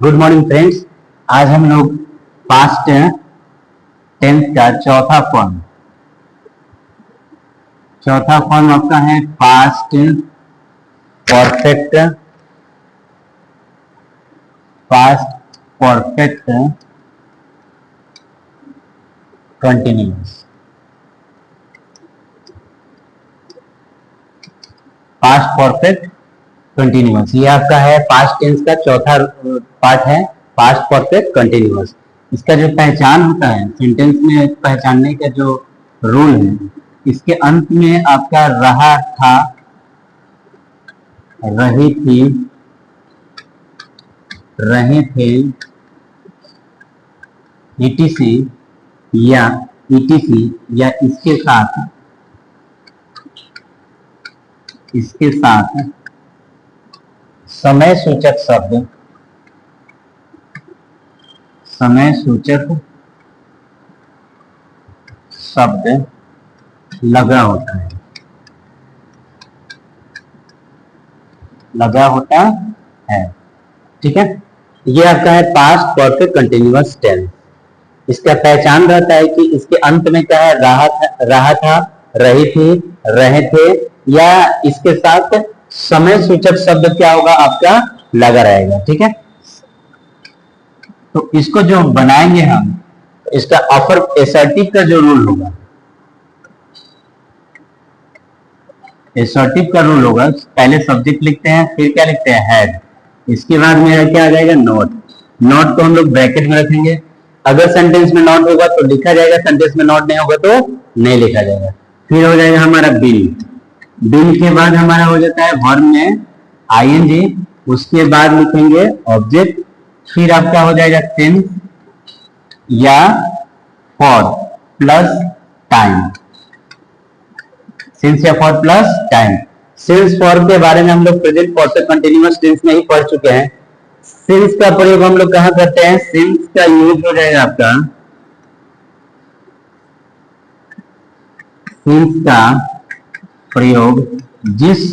Good morning friends. आज हम लोग पास्ट टेंस का चौथा फॉर्म आपका है past perfect continuous. Past perfect continuous ये आपका है पास्ट टेंस का चौथा पार्ट है, पास्ट परफेक्ट कंटिन्यूअस। इसका जो पहचान होता है सेंटेंस में, पहचानने का जो रूल है, इसके अंत में आपका रहा था, रही थी, रहे थे, etc या इसके साथ समय सूचक शब्द लगा होता है, ठीक है। ये आपका है पास्ट परफेक्ट कंटिन्यूअस टेंस। इसका पहचान रहता है कि इसके अंत में क्या है, रहा था, रही थी, रहे थे, या इसके साथ समय सूचक शब्द क्या होगा आपका लगा रहेगा, ठीक है। तो इसको जो बनाएंगे हम, इसका अपर एसर्टिव का जो रूल होगा, एसर्टिव का रूल होगा, पहले सब्जेक्ट लिखते हैं, फिर क्या लिखते हैं, हैड, इसके बाद मेरा क्या आ जाएगा, नॉट को हम लोग ब्रैकेट में रखेंगे। अगर सेंटेंस में नॉट होगा तो लिखा जाएगा, सेंटेंस में नॉट नहीं होगा तो नहीं लिखा जाएगा। फिर हो जाएगा हमारा बिन के बाद हमारा हो जाता है वर्ब में आईएनजी, उसके बाद लिखेंगे ऑब्जेक्ट, फिर आपका हो जाएगा सिंस या फॉर प्लस टाइम, सिंस या for plus time. Since for के बारे में हम लोग प्रेजेंट परफेक्ट कंटिन्यूअस टेंस में ही पढ़ चुके हैं। सिंस का प्रयोग हम लोग कहां करते हैं, सिंस का यूज हो जाएगा आपका, सिंस का प्रयोग जिस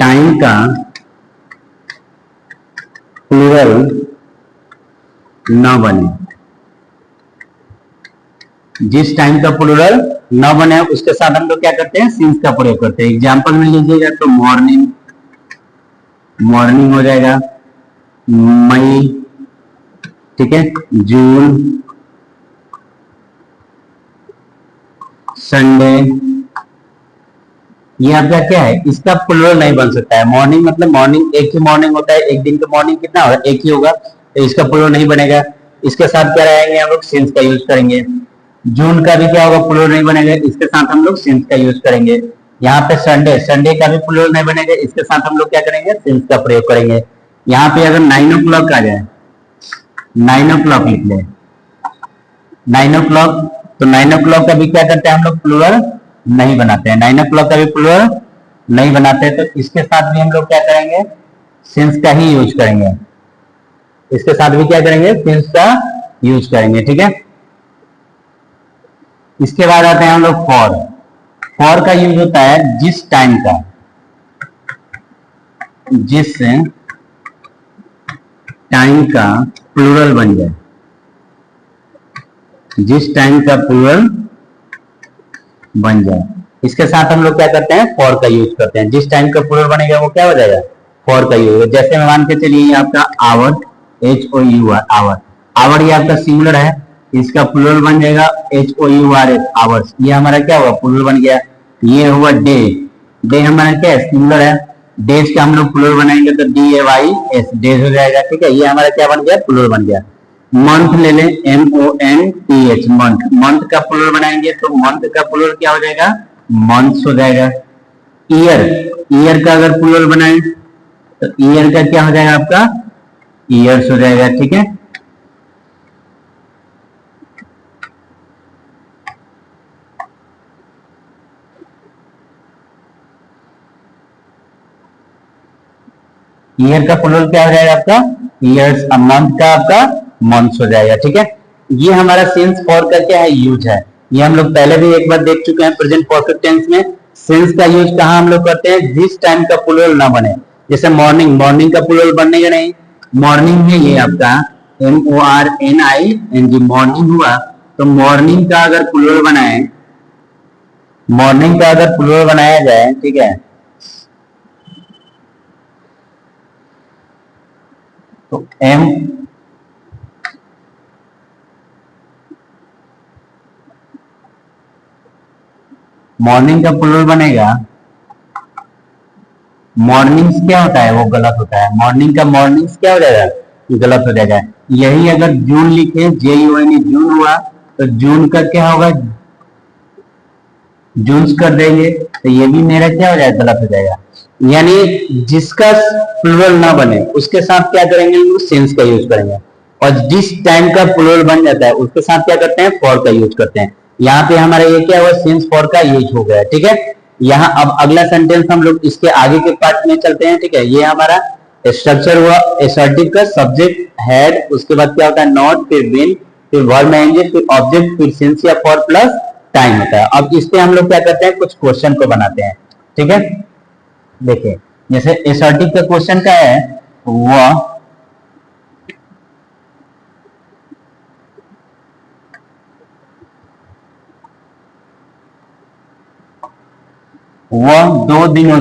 टाइम का प्लूरल न बने, जिस टाइम का प्लूरल न बने उसके साथ हम लोग क्या करते हैं, सिंस का प्रयोग करते हैं। एग्जाम्पल में लीजिएगा तो मॉर्निंग हो जाएगा, मई, ठीक है, जून, संडे, ये आपका क्या है, इसका प्लूरल नहीं बन सकता है। मॉर्निंग मतलब मॉर्निंग, एक ही मॉर्निंग होता है, एक दिन का मॉर्निंग कितना होगा, एक ही होगा, तो इसका प्लूरल नहीं बनेगा। इसके साथ क्या रहेंगे, हम लोग सिंस का यूज करेंगे। जून का भी क्या होगा, प्लूरल नहीं बनेगा, इसके साथ हम लोग सिंस का यूज करेंगे। यहाँ पे संडे का भी प्लूरल नहीं बनेगा, इसके साथ हम लोग क्या करेंगे, सिंस का प्रयोग करेंगे। यहाँ पे अगर 9 o'clock आ जाए, 9 o'clock लिख ले, 9 o'clock, तो 9 o'clock का भी क्या करते हैं हम लोग, प्लूरल नहीं बनाते हैं, 9 o'clock का भी प्लूरल नहीं बनाते हैं, तो इसके साथ भी हम लोग क्या करेंगे, सिंस का ही यूज करेंगे। इसके साथ भी क्या करेंगे, सिंस का यूज करेंगे, ठीक है। इसके बाद आते हैं हम लोग फॉर का यूज होता है जिस टाइम का प्लूरल बन जाए, जिस टाइम का प्लूरल बन जाए, इसके साथ हम लोग क्या करते हैं, फॉर का यूज करते हैं। जिस टाइम का प्लूरल बनेगा वो क्या हो जाएगा, फॉर का यूज। जैसे मान के चलिए आपका आवर, आवर ये आपका सिंगुलर है, इसका प्लूरल बन जाएगा HOURS, आवर्स, ये हमारा क्या हुआ, प्लूरल बन गया। ये हुआ डे हमारा क्या है, सिंगुलर है, डेज का हम लोग प्लूरल बनाएंगे तो DAYS, डेज हो जाएगा, ठीक है, ये हमारा क्या बन गया, प्लूरल बन गया। मंथ ले लें, MONTH, मंथ का प्लूरल बनाएंगे तो मंथ का प्लूरल क्या हो जाएगा, मंथ्स हो जाएगा। ईयर का अगर प्लूरल बनाएं तो ईयर का क्या हो जाएगा आपका, ईयर्स हो जाएगा, ठीक है। ईयर का प्लूरल क्या हो जाएगा आपका, ईयर्स, मंथ का आपका मंथ्स हो जाएगा, ठीक है। ये हमारा सिंस फॉर का क्या है, यूज है। ये हम लोग पहले भी एक बार देख चुके हैं प्रेजेंट परफेक्ट टेंस में। सिंस का यूज कहां हम लोग करते हैं, जिस टाइम का प्लूरल ना बने। जैसे मॉर्निंग का प्लूरल बनेगा नहीं, मॉर्निंग है ये आपका MORNING, मॉर्निंग हुआ। तो मॉर्निंग का अगर प्लूरल बनाए, मॉर्निंग का अगर प्लूरल बनाया जाए, ठीक है, तो मॉर्निंग का प्लूरल बनेगा, मॉर्निंग्स क्या होता है वो गलत होता है, मॉर्निंग का मॉर्निंग्स क्या हो जाएगा, गलत हो जाएगा। यही अगर जून लिखे, JUN, जून हुआ, तो जून का क्या होगा, जून्स कर देंगे, तो ये भी मेरा क्या हो जाएगा, गलत हो जाएगा। यानी जिसका प्लूरल ना बने उसके साथ क्या करेंगे, सिंस का यूज करेंगे, और जिस टाइम का प्लूरल बन जाता है उसके साथ क्या करते हैं, फॉर का यूज करते हैं। यहाँ पे हमारा ये क्या हुआ, सिंस फॉर का यूज हो गया, ठीक है। यहाँ अब अगला सेंटेंस हम लोग इसके आगे के पार्ट में चलते हैं, ठीक है। ये हमारा स्ट्रक्चर हुआ एसर्टिव का, सब्जेक्ट हैड, उसके बाद क्या होता है, नॉट, फिर बीन, फिर वर्ब में आएंगे, फिर ऑब्जेक्ट, फिर सिंस या फॉर प्लस टाइम होता है। अब इस पे हम लोग क्या करते हैं, कुछ क्वेश्चन को बनाते हैं, ठीक है। देखिए जैसे एसर्टिव का क्वेश्चन क्या है, वह 2 दिनों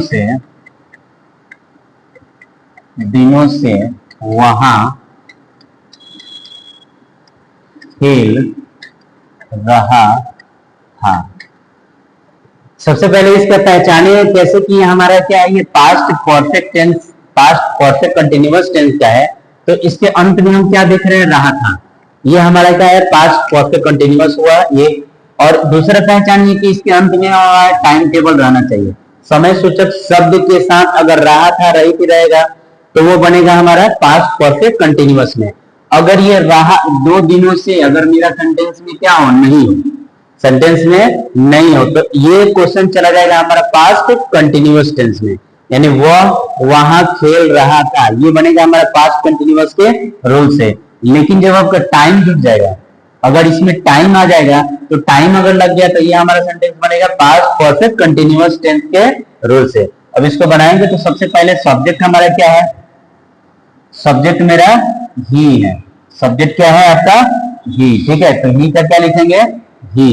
से वहां खेल रहा था। सबसे पहले इसका पहचाने कैसे कि हमारा क्या है, ये past perfect tense, past perfect continuous tense का है। तो इसके अंत में हम क्या देख रहे हैं, रहा था, ये हमारा क्या है, पास्ट परफेक्ट कंटिन्यूअस हुआ ये। और दूसरा पहचान ये कि इसके अंत में टाइम टेबल रहना चाहिए। समय सूचक शब्द के साथ अगर रहा था, रही थी रहेगा, तो वो बनेगा हमारा पास्ट परफेक्ट कंटिन्यूअस में। अगर ये रहा 2 दिनों से, अगर मेरा सेंटेंस में क्या हो, नहीं हो, सेंटेंस में नहीं हो, तो ये क्वेश्चन चला जाएगा हमारा पास्ट कंटिन्यूअस टेंस में। यानी वह वहां खेल रहा था, ये बनेगा हमारा पास्ट कंटिन्यूअस के रूल से। लेकिन जब आपका टाइम जुट जाएगा, अगर इसमें टाइम आ जाएगा, तो टाइम अगर लग गया, तो ये हमारा सेंटेंस बनेगा पास्ट परफेक्ट कंटिन्यूअस टेंस के रूल से। अब इसको बनाएंगे तो सबसे पहले सब्जेक्ट हमारा क्या है, सब्जेक्ट मेरा ही है, सब्जेक्ट क्या है आपका, ही, ठीक है। तो ही का क्या लिखेंगे, ही,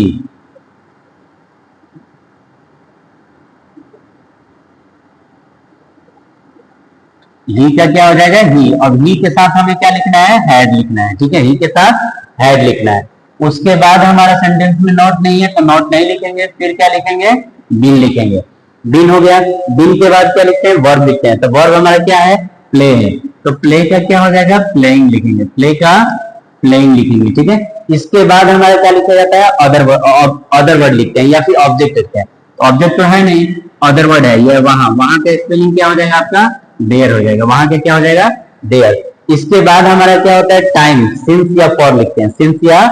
ही का क्या हो जाएगा, ही। अब ही के साथ हमें क्या लिखना है, हैड लिखना है, ठीक है, ही के साथ हैड लिखना है। उसके बाद हमारा सेंटेंस में नॉट नहीं है, तो नॉट नहीं लिखेंगे, फिर क्या लिखेंगे, बिन लिखेंगे, बिन हो गया। बिन के बाद क्या लिखते हैं, वर्ब लिखते हैं, तो वर्ब हमारा क्या है, प्ले है, तो प्ले का क्या हो जाएगा, प्लेइंग लिखेंगे, प्ले का प्लेइंग लिखेंगे, ठीक है। इसके बाद हमारा क्या लिखा जाता है, अदर वर्ड लिखते हैं, या फिर ऑब्जेक्ट लिखते हैं। ऑब्जेक्ट तो है नहीं, अदर वर्ड है, ये वहां, वहां का स्पेलिंग क्या हो जाएगा आपका, देयर हो जाएगा, वहां का क्या हो जाएगा, देयर। इसके बाद हमारा क्या होता है, टाइम, सिंस या फॉर लिखते हैं, सिंस या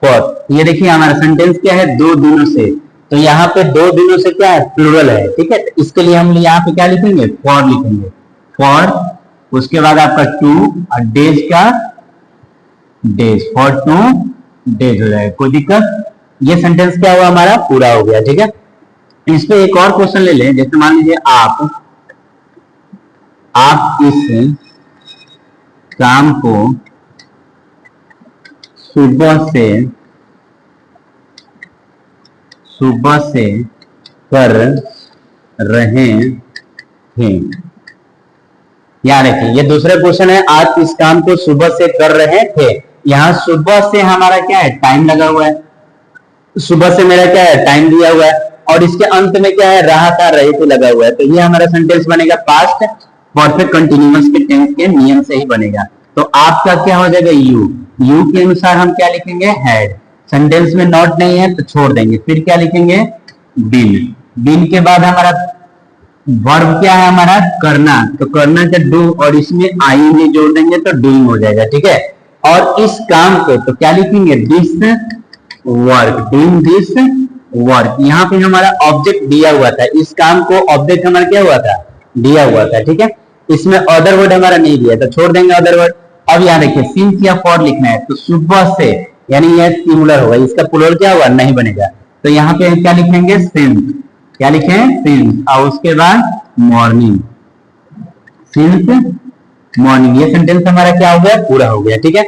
फॉर। ये देखिए हमारा सेंटेंस क्या है, 2 दिनों से, तो यहाँ पे 2 दिनों से क्या है, प्लूरल है, ठीक है। तो इसके लिए हम यहाँ पे क्या लिखेंगे, फॉर लिखेंगे, फॉर। उसके बाद आपका 2 और डेज का डेज, फॉर 2 डेज हो जाएगा, कोई दिक्कत। ये सेंटेंस क्या हुआ, हमारा पूरा हो गया, ठीक है। इस पे एक और क्वेश्चन ले लें, जैसे मान लीजिए आप इस काम को सुबह से कर रहे थे। याद रखिए ये दूसरा क्वेश्चन है, आप इस काम को सुबह से कर रहे थे। यहाँ सुबह से हमारा क्या है, टाइम लगा हुआ है, सुबह से मेरा क्या है, टाइम दिया हुआ है, और इसके अंत में क्या है, रहा था, रहे थे लगा हुआ है। तो ये हमारा सेंटेंस बनेगा पास्ट परफेक्ट कंटिन्यूअस के टेंस के नियम से ही बनेगा। तो आपका क्या हो जाएगा, यू के अनुसार हम क्या लिखेंगे, हैड। सेंटेंस में नॉट नहीं है तो छोड़ देंगे, फिर क्या लिखेंगे, बिन। बिन के बाद हमारा वर्ब क्या है, हमारा करना, तो करना का डू, और इसमें आईएनजी जोड़ देंगे तो डूइंग हो जाएगा, ठीक है। और इस काम को तो क्या लिखेंगे, this work, doing this work. यहाँ पे हमारा ऑब्जेक्ट दिया हुआ था, इस काम को ऑब्जेक्ट हमारा क्या हुआ था, दिया हुआ था, ठीक है। इसमें अदर वर्ड हमारा नहीं दिया, तो छोड़ देंगे अदर वर्ड। अब यहाँ देखिए सिंस या फॉर लिखना है, तो सुबह से, यानी यह सिंगुलर होगा, इसका प्लूरल क्या होगा, नहीं बनेगा। तो यहाँ पे क्या लिखेंगे, सिंस, क्या लिखें, सिंस, और उसके बाद मॉर्निंग, सिंस मॉर्निंग। ये सेंटेंस हमारा क्या हो गया, पूरा हो गया। ठीक है,